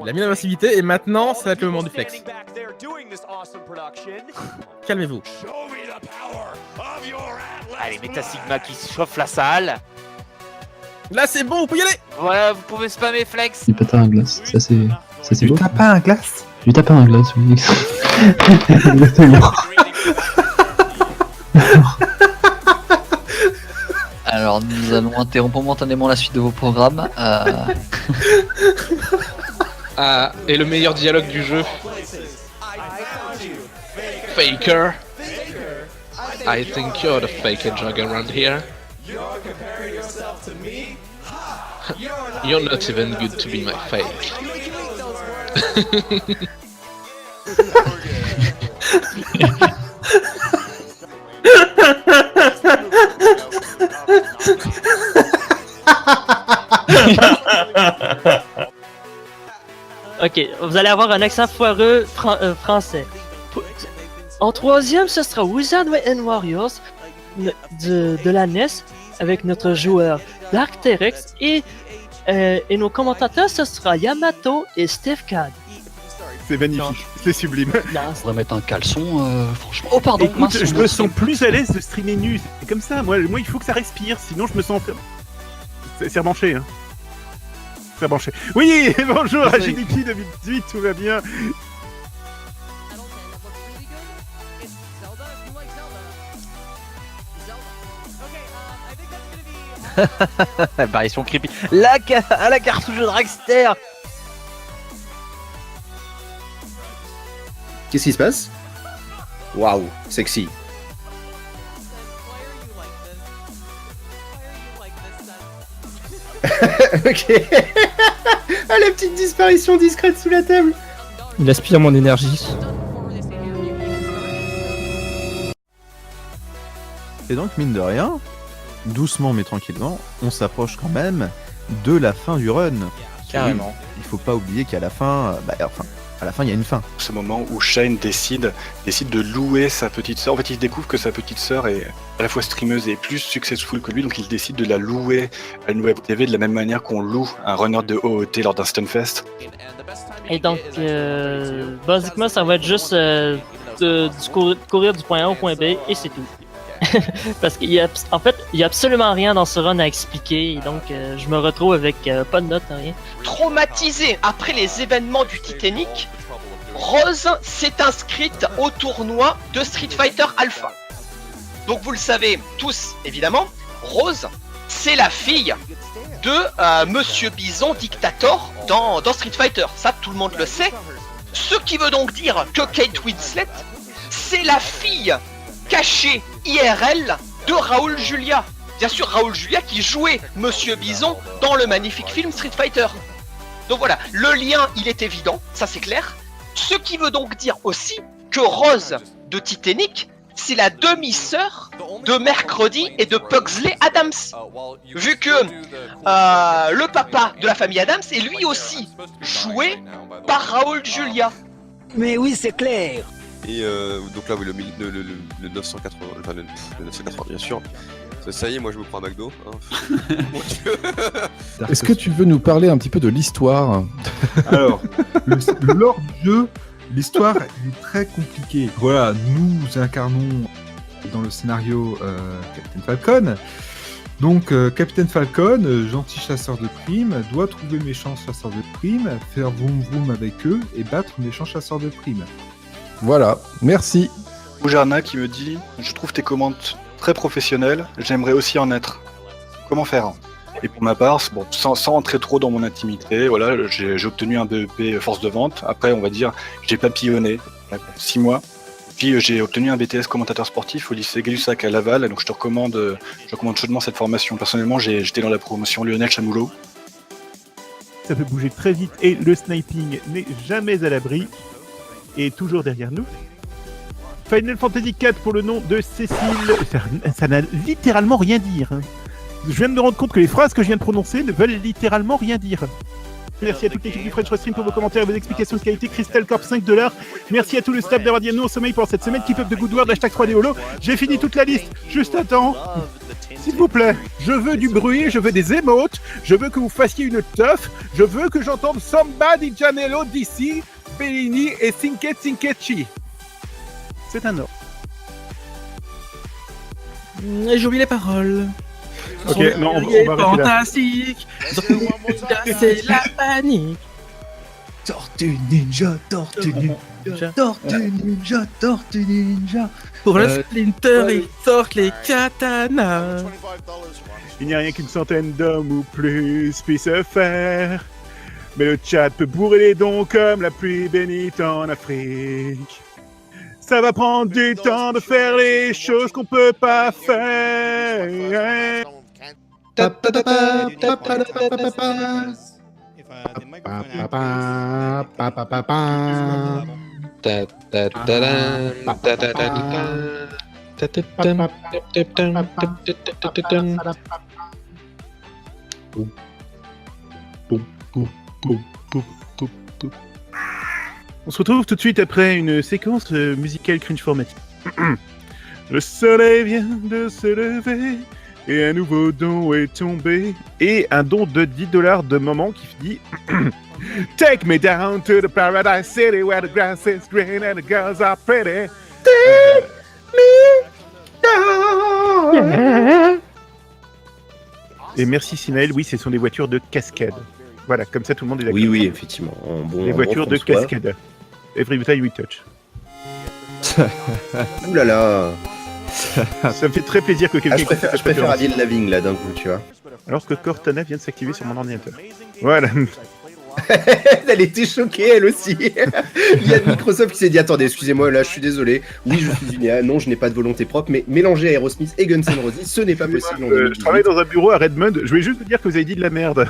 Il a mis l'invincibilité et maintenant, ça va être le moment du flex. Calmez-vous. Allez, Meta Sigma qui chauffe la salle. Là, c'est bon, vous pouvez y aller. Voilà, vous pouvez spammer flex. Du patin à glace, ça c'est beau. Du tapin à glace. Du tapin à glace, oui. Exactement. Alors nous allons interrompre momentanément la suite de vos programmes. Et le meilleur dialogue du jeu. Faker. I think you're the faker jug around here. You're not even good to be my fake. Ok, vous allez avoir un accent foireux français. En troisième, ce sera Wizard and Warriors de la NES avec notre joueur Dark T-Rex et nos commentateurs, ce sera Yamato et Steve Cad. C'est magnifique, c'est sublime. On pourrait mettre un caleçon, franchement. Oh pardon, Écoute, mince, je me sens plus à l'aise de streamer nu. C'est comme ça, moi il faut que ça respire, sinon je me sens... C'est rebranché, hein. C'est rebranché. Oui, bonjour à GDP 2018, tout va bien. Bah, ils sont creepy. À la cartouche de Dragster. Qu'est-ce qui se passe? Waouh, sexy. Ok. Ah, la petite disparition discrète sous la table. Il aspire mon énergie. Et donc, mine de rien, doucement mais tranquillement, on s'approche quand même de la fin du run. Carrément. Il faut pas oublier qu'à la fin, à la fin, il y a une fin. Ce moment où Shane décide de louer sa petite sœur. En fait, il découvre que sa petite sœur est à la fois streameuse et plus successful que lui, donc il décide de la louer à une web TV de la même manière qu'on loue un runner de OOT lors d'un Stunfest. Et donc, basiquement, ça va être juste courir du point A au point B et c'est tout. Parce qu'il y a absolument rien dans ce run à expliquer, et donc je me retrouve avec pas de notes, rien. Traumatisée après les événements du Titanic, Rose s'est inscrite au tournoi de Street Fighter Alpha. Donc vous le savez tous, évidemment, Rose, c'est la fille de Monsieur Bison Dictator dans Street Fighter. Ça, tout le monde le sait. Ce qui veut donc dire que Kate Winslet, c'est la fille cachée IRL de Raoul Julia. Bien sûr, Raoul Julia qui jouait Monsieur Bison dans le magnifique film Street Fighter. Donc voilà, le lien, il est évident, ça c'est clair. Ce qui veut donc dire aussi que Rose de Titanic, c'est la demi-sœur de Mercredi et de Pugsley Adams. Vu que le papa de la famille Adams est lui aussi joué par Raoul Julia. Mais oui, c'est clair. Et donc là, oui, le 980, enfin le 980 bien sûr. Ça y est, moi je me prends un McDo. Hein. Mon Dieu. Est-ce que tu veux nous parler un petit peu de l'histoire? Alors, le lore du jeu, l'histoire est très compliquée. Voilà, nous incarnons dans le scénario Captain Falcon. Donc, Captain Falcon, gentil chasseur de primes, doit trouver méchants chasseurs de primes, faire vroom vroom avec eux et battre méchants chasseurs de primes. Voilà, merci. Boujarna qui me dit « Je trouve tes commandes très professionnelles, j'aimerais aussi en être. Comment faire ?» Et pour ma part, bon, sans entrer trop dans mon intimité, voilà, j'ai obtenu un BEP force de vente. Après, on va dire, j'ai papillonné 6 mois. Puis j'ai obtenu un BTS commentateur sportif au lycée Gay-Lussac à Laval. Donc je recommande chaudement cette formation. Personnellement, j'étais dans la promotion Lionel Chamoulot. Ça peut bouger très vite et le sniping n'est jamais à l'abri. Et toujours derrière nous. Final Fantasy IV pour le nom de Cécile. Ça n'a littéralement rien dire. Hein. Je viens de me rendre compte que les phrases que je viens de prononcer ne veulent littéralement rien dire. Merci à toute l'équipe du French Stream pour vos commentaires et vos explications de qualité. Crystal Corp 5$. Merci à tout le staff d'avoir dit nous au sommeil pour cette semaine. Keep up de good word, hashtag 3D Holo. J'ai fini toute la liste. Juste à temps. S'il vous plaît, je veux du bruit, je veux des émotes, je veux que vous fassiez une teuf, je veux que j'entende Samba di Janello d'ici, Bellini et Cinquecci. C'est un ordre. J'ai oublié les paroles. Ok, non, on va arrêter là. Fantastique. C'est la panique. Tortue ninja, tortue ninja, tortue ninja, tortue ninja. Pour le Splinter, ils sortent les katanas. Il n'y a rien qu'une centaine d'hommes ou plus puissent faire. Mais le Tchad peut bourrer les dons comme la pluie bénite en Afrique. Ça va prendre du temps de faire les choses qu'on peut pas faire. On se retrouve tout de suite après une séquence musicale cringe formatique. Le soleil vient de se lever et un nouveau don est tombé. Et un don de $10 de Maman qui dit Take me down to the paradise city where the grass is green and the girls are pretty. Take me down. Et merci Sinaël, oui, ce sont des voitures de cascade. Voilà, comme ça tout le monde est d'accord. Oui, effectivement. Les voitures de cascade. Every time we touch. Ouh là là. Ça me fait très plaisir que quelqu'un... je préfère Avril Lavigne là d'un coup, tu vois. Alors que Cortana vient de s'activer sur mon ordinateur. Voilà. Elle était choquée elle aussi. Il y a Microsoft qui s'est dit attendez, excusez-moi, là je suis désolé. Oui, je suis une IA, non, je n'ai pas de volonté propre, mais mélanger Aerosmith et Guns N' Roses, ce n'est pas possible en 2018. Je travaille dans un bureau à Redmond, je vais juste vous dire que vous avez dit de la merde.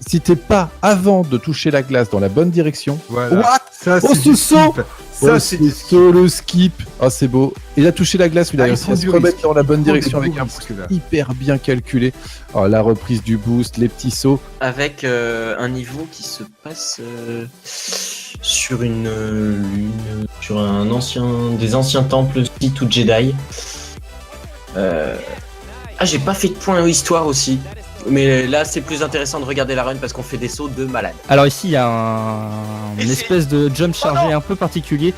Si t'es pas avant de toucher la glace dans la bonne direction. Voilà. What? Ça, Oh, c'est ce du son! skip. Ça, Ça, c'est le skip. Ah, c'est beau. Il a touché la glace, il a réussi à se remettre dans la bonne direction avec un boost hyper bien calculé. Alors, la reprise du boost, les petits sauts. Avec un niveau qui se passe sur sur des anciens temples Sith ou Jedi. J'ai pas fait de point histoire aussi. Mais là, c'est plus intéressant de regarder la run parce qu'on fait des sauts de malade. Alors ici, il y a une espèce de jump chargé un peu particulier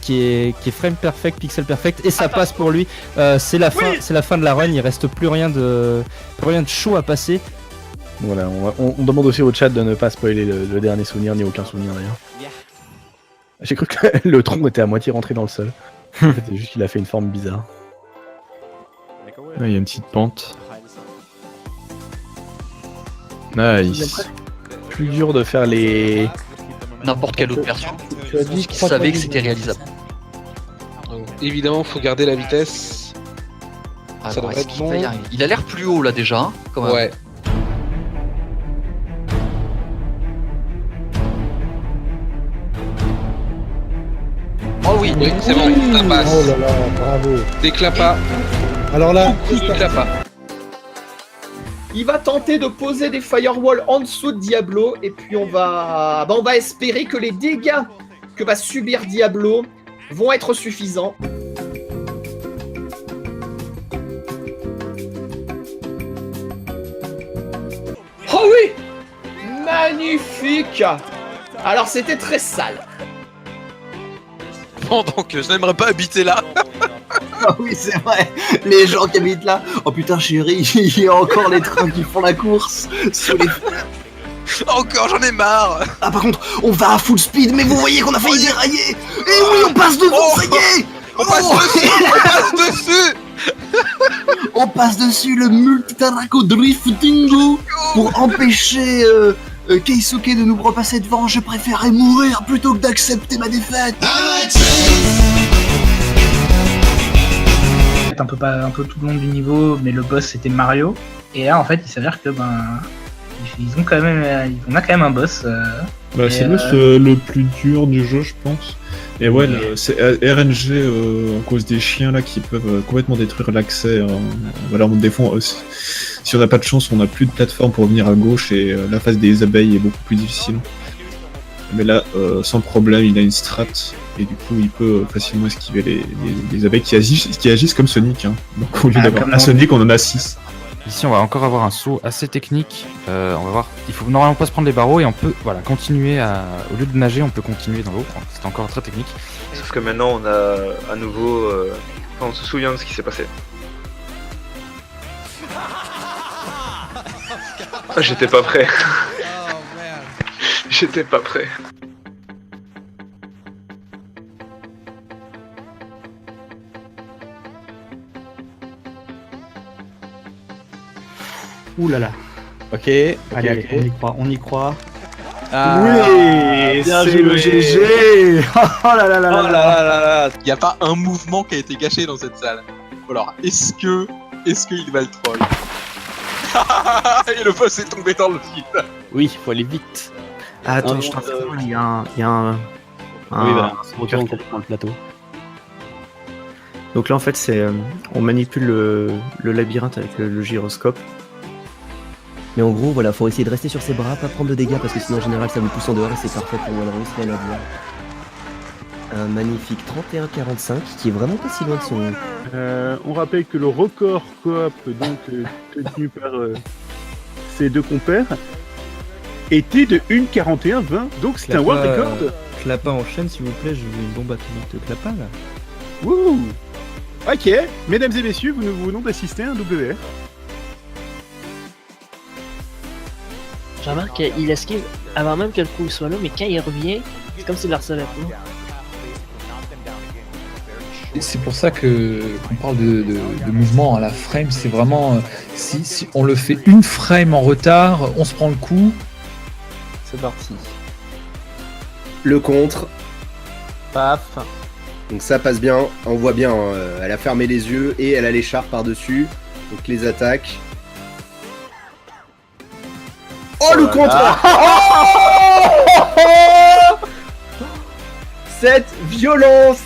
qui est frame perfect, pixel perfect, et ça passe pour lui. C'est la fin de la run. Il reste plus rien de chaud à passer. Voilà, on demande aussi au chat de ne pas spoiler le dernier souvenir, ni aucun souvenir d'ailleurs. J'ai cru que le tronc était à moitié rentré dans le sol. C'était juste qu'il a fait une forme bizarre. Il y a une petite pente. Nice. Plus dur de faire les... N'importe quelle autre version. Qui savait que c'était réalisable. Donc, évidemment, faut garder la vitesse. Ça devrait être bon. Il a l'air plus haut là déjà, hein, quand même. Ouais. Oh oui, c'est bon, ça passe. Oh là là, bravo. Déclate pas. Alors là, déclate pas. Il va tenter de poser des firewalls en dessous de Diablo et puis on va espérer que les dégâts que va subir Diablo vont être suffisants. Oh oui! Magnifique! Alors c'était très sale. Pendant que je n'aimerais pas habiter là. Ah oui, c'est vrai, les gens qui habitent là. Oh putain, chérie, il y a encore les trains qui font la course sous les... Encore, j'en ai marre. Ah, par contre, on va à full speed, mais vous voyez qu'on a failli dérailler. Et oui, on passe devant, ça y est. On passe dessus. On passe dessus. On passe dessus le multitarako driftingo pour empêcher Keisuke de nous repasser devant. Je préférerais mourir plutôt que d'accepter ma défaite. Un peu tout le long du niveau, mais le boss c'était Mario. Et là en fait il s'avère que on a quand même un boss. C'est le boss le plus dur du jeu, je pense. Et ouais, c'est RNG à cause des chiens là qui peuvent complètement détruire l'accès. Voilà, des fois, si on n'a pas de chance, on n'a plus de plateforme pour revenir à gauche et la phase des abeilles est beaucoup plus difficile. Mais là, sans problème, il a une strat et du coup il peut facilement esquiver les abeilles qui agissent comme Sonic. Hein. Donc au lieu d'avoir un Sonic, on en a 6. Ici, on va encore avoir un saut assez technique. On va voir. Il faut normalement pas se prendre les barreaux et on peut continuer au lieu de nager, on peut continuer dans l'eau. C'est encore très technique. Sauf que maintenant, on a à nouveau. On se souvient de ce qui s'est passé. Ah, j'étais pas prêt. J'étais pas prêt. Ouh là là. Ok. Allez, on y croit. Ah, oui, c'est le GG. Oh là là là là là. Il n'y a pas un mouvement qui a été gâché dans cette salle. Alors, est-ce qu'il va le troll? Et le boss est tombé dans le vide. Oui, faut aller vite. Ah, attends, je t'informe, il y a un... Oui, voilà, on retourne complètement le plateau. Donc là, en fait, c'est on manipule le labyrinthe avec le gyroscope. Mais en gros, voilà, faut essayer de rester sur ses bras, pas prendre de dégâts parce que sinon en général ça vous pousse en dehors et c'est parfait pour Walrus, rien à dire. Un magnifique 31-45 qui est vraiment pas si loin de son. On rappelle que le record coop donc tenu par ses deux compères était de 1,41-20, donc c'est un world record. Clapin enchaîne s'il vous plaît, j'ai vu une bombe atomique de Clapin là. Wouh. Ok, mesdames et messieurs, vous venons d'assister à un WR. Je remarque qu'il esquive avant même que le coup soit là, mais quand il revient, c'est comme s'il ne le recevait pas. C'est pour ça que qu'on parle de mouvement à la frame, c'est vraiment si on le fait une frame en retard, on se prend le coup. C'est parti. Le contre. Paf. Donc ça passe bien, on voit bien, hein, elle a fermé les yeux et elle a l'écharpe par-dessus. Donc les attaques. Oh le contre. Cette violence.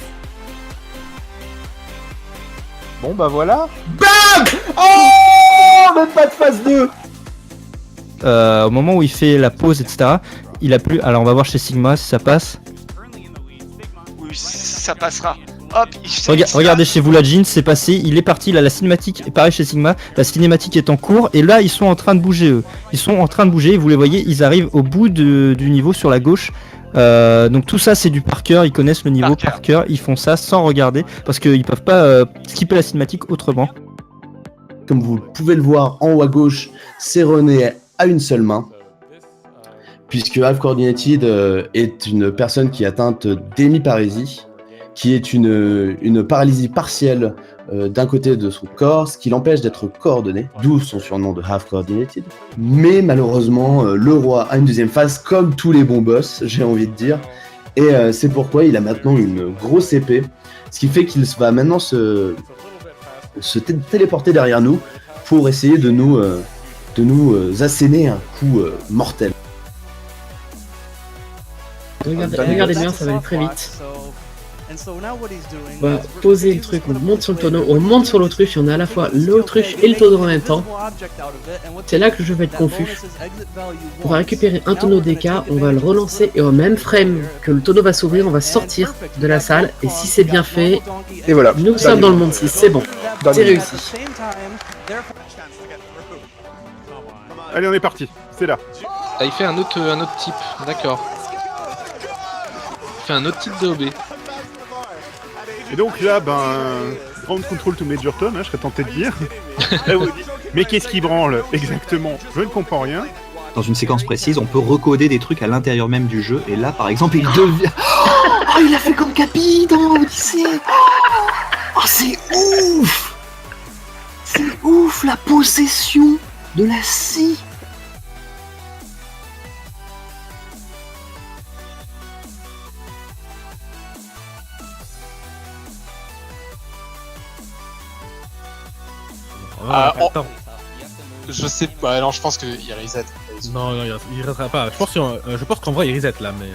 Bon bah voilà. BAM. Oh, même pas de phase 2. Au moment où il fait la pause, etc., il a plus. Alors on va voir chez Sigma si ça passe. Oui, ça passera. Hop, Regardez chez vous la Jean, c'est passé, il est parti, là la cinématique, et pareil chez Sigma, la cinématique est en cours, et là ils sont en train de bouger eux. Ils sont en train de bouger, vous les voyez, ils arrivent au bout du niveau sur la gauche. Donc tout ça c'est du par cœur, ils connaissent le niveau par cœur, ils font ça sans regarder, parce qu'ils peuvent pas skipper la cinématique autrement. Comme vous pouvez le voir en haut à gauche, c'est René à une seule main. Puisque Half Coordinated est une personne qui est atteinte d'hémiparésie, qui est une paralysie partielle d'un côté de son corps, ce qui l'empêche d'être coordonné, d'où son surnom de Half Coordinated. Mais malheureusement, le roi a une deuxième phase, comme tous les bons boss, j'ai envie de dire, et c'est pourquoi il a maintenant une grosse épée, ce qui fait qu'il va maintenant se téléporter derrière nous pour essayer de nous asséner un coup mortel. Regardez bien, ça va aller très vite. On va poser le truc, on monte sur le tonneau, on monte sur l'autruche et on a à la fois l'autruche et le tonneau en même temps. C'est là que le jeu va être confus. On va récupérer un tonneau DK, on va le relancer et au même frame que le tonneau va s'ouvrir, on va sortir de la salle et si c'est bien fait, et voilà. Nous sommes dans le monde 6, c'est bon, c'est réussi. Allez, on est parti, c'est là. Ah, il fait un autre type, d'accord. Il fait un autre type de OB. Et donc là, ground control to Major Tom, je serais tenté de dire. Mais qu'est-ce qui branle exactement? Je ne comprends rien. Dans une séquence précise, on peut recoder des trucs à l'intérieur même du jeu, et là, par exemple, il devient... Oh, il a fait comme Capi dans Odyssey. Oh, c'est ouf. C'est ouf, la possession de la scie. Je sais pas, non, je pense qu'il reset. Non, il resetera pas. Je pense qu'en vrai, il reset là, mais.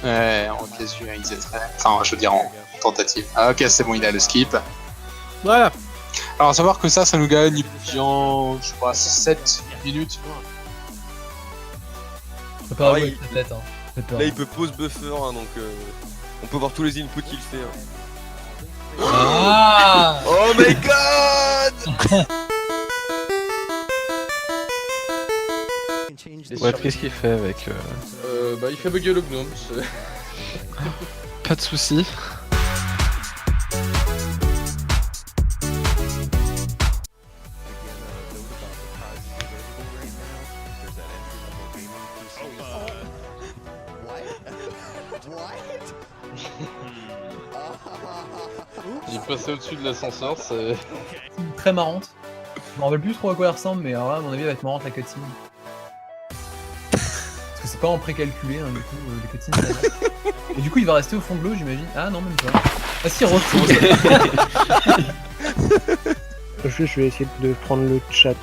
Ouais, en casu, il resetterait. Enfin, je veux dire en tentative. Ah, ok, c'est bon, il a le skip. Voilà. Alors, à savoir que ça nous gagne bien, je crois, 7 minutes. Là, il peut pause buffer, hein, donc. On peut voir tous les inputs qu'il fait. Hein. Ah Oh my god. Ouais, qu'est-ce qu'il fait avec Bah, il fait bugger le gnome. Pas de soucis. Il est passé au-dessus de l'ascenseur, c'est... Très marrante. Je me rappelle plus trop à quoi elle ressemble, mais alors là, à mon avis, elle va être marrante la cutscene. Parce que c'est pas en précalculé, hein, du coup, les cutscenes ça va. Et du coup, il va rester au fond de l'eau, j'imagine. Ah non, même pas. Ah si, retrouve. Je vais essayer de prendre le chat.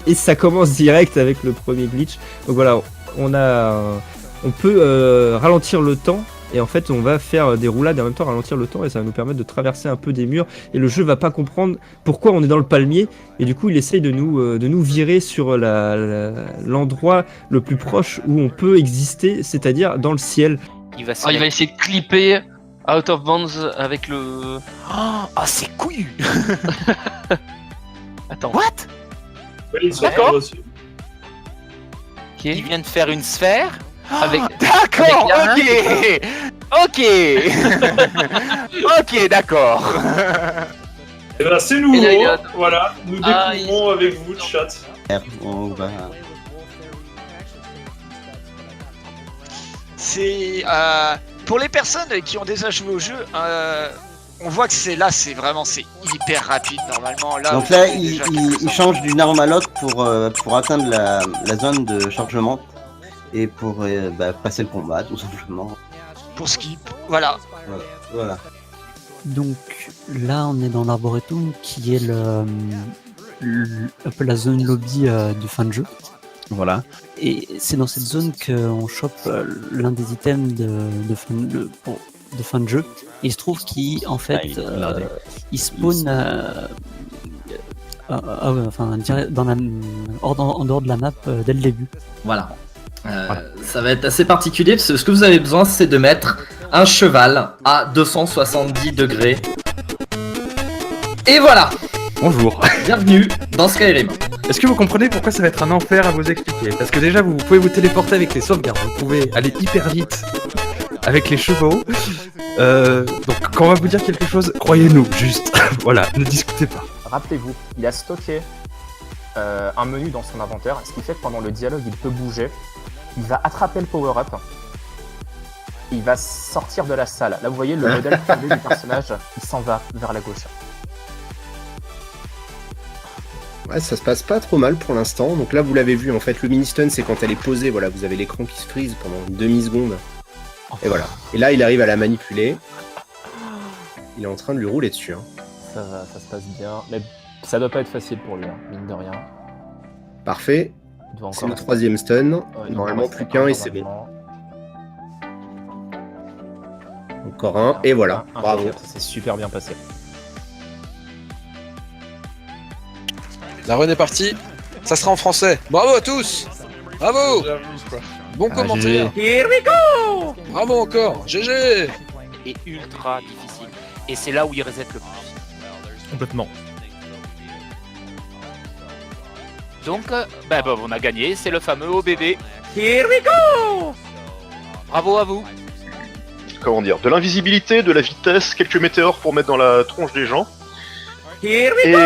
Et ça commence direct avec le premier glitch. Donc voilà, on peut ralentir le temps. Et en fait, on va faire des roulades et en même temps ralentir le temps et ça va nous permettre de traverser un peu des murs. Et le jeu va pas comprendre pourquoi on est dans le palmier. Et du coup, il essaye de nous virer sur l'endroit le plus proche où on peut exister, c'est-à-dire dans le ciel. Il va essayer de clipper Out of Bounds avec le... Ah, c'est couillu. Attends. What? D'accord. Il vient de faire une sphère avec... D'accord, avec ok. Ok, d'accord. Et ben c'est nouveau, Et là, il y a- voilà, nous découvrons avec vous, chat. C'est pour les personnes qui ont déjà joué au jeu, on voit que c'est vraiment hyper rapide normalement. Là, Donc là, il change d'une arme à l'autre pour atteindre la zone de chargement et pour passer le combat, tout simplement. Pour skip, voilà. Voilà. Donc là, on est dans l'Arboretum qui est un peu la zone lobby de fin de jeu. Voilà. Et c'est dans cette zone qu'on chope l'un des items de fin de jeu. Et il se trouve qu'en fait, il spawn en dehors de la map dès le début. Voilà. Ça va être assez particulier parce que ce que vous avez besoin, c'est de mettre un cheval à 270 degrés. Et voilà. Bonjour. Bienvenue dans Skyrim. Est-ce que vous comprenez pourquoi ça va être un enfer à vous expliquer? Parce que déjà, vous pouvez vous téléporter avec les sauvegardes, vous pouvez aller hyper vite avec les chevaux. Donc quand on va vous dire quelque chose, croyez-nous, juste. Voilà, ne discutez pas. Rappelez-vous, il a stocké un menu dans son inventaire, ce qui fait que pendant le dialogue, il peut bouger. Il va attraper le power-up. Il va sortir de la salle. Là, vous voyez le modèle 3D du personnage, il s'en va vers la gauche. Ouais, ça se passe pas trop mal pour l'instant. Donc là, vous l'avez vu, en fait, le mini-stun, c'est quand elle est posée. Voilà, vous avez l'écran qui se freeze pendant une demi-seconde. Et voilà. Et là, il arrive à la manipuler. Il est en train de lui rouler dessus. Hein. Ça se passe bien. Mais ça doit pas être facile pour lui, hein, mine de rien. Parfait. C'est le troisième stun. Normalement, plus qu'un et c'est bon. Encore un. Et voilà. Bravo. Ça s'est super bien passé. La run est partie. Ça sera en français. Bravo à tous. Bravo. Bon commentaire. Here we go. Bravo encore. GG. Et ultra difficile. Et c'est là où il reset le plus. Complètement. Donc, on a gagné, c'est le fameux OBB. Here we go. Bravo à vous. Comment dire, de l'invisibilité, de la vitesse, quelques météores pour mettre dans la tronche des gens. Here we Et go.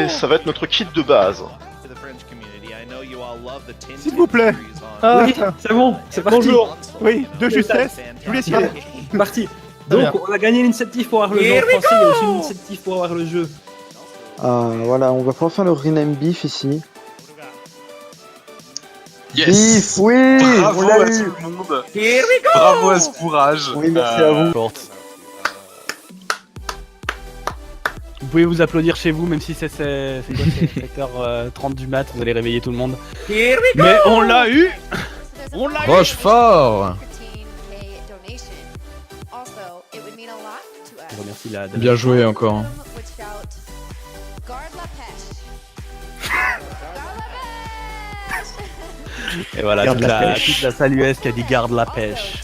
ça va être notre kit de base. S'il vous plaît. Oui, c'est bon, c'est parti. Bonjour. Oui, de justesse. Je vous laisse y aller. Parti. Donc, on a gagné l'initiative pour avoir le jeu en français, il y a aussi une initiative pour avoir le jeu. Voilà, on va pouvoir faire le rename beef ici. Yes. Beef, oui. Bravo on l'a à eu. tout le monde. Here we go. Bravo à ce courage. Oui, merci à vous. Vous pouvez vous applaudir chez vous, même si c'est 7h30 du mat, vous allez réveiller tout le monde. Here we go. Mais on l'a eu. On l'a Rochefort. Je remercie la. Bien joué encore. Et voilà, Garde toute la la, pêche. toute la salle US qui a dit garde la pêche.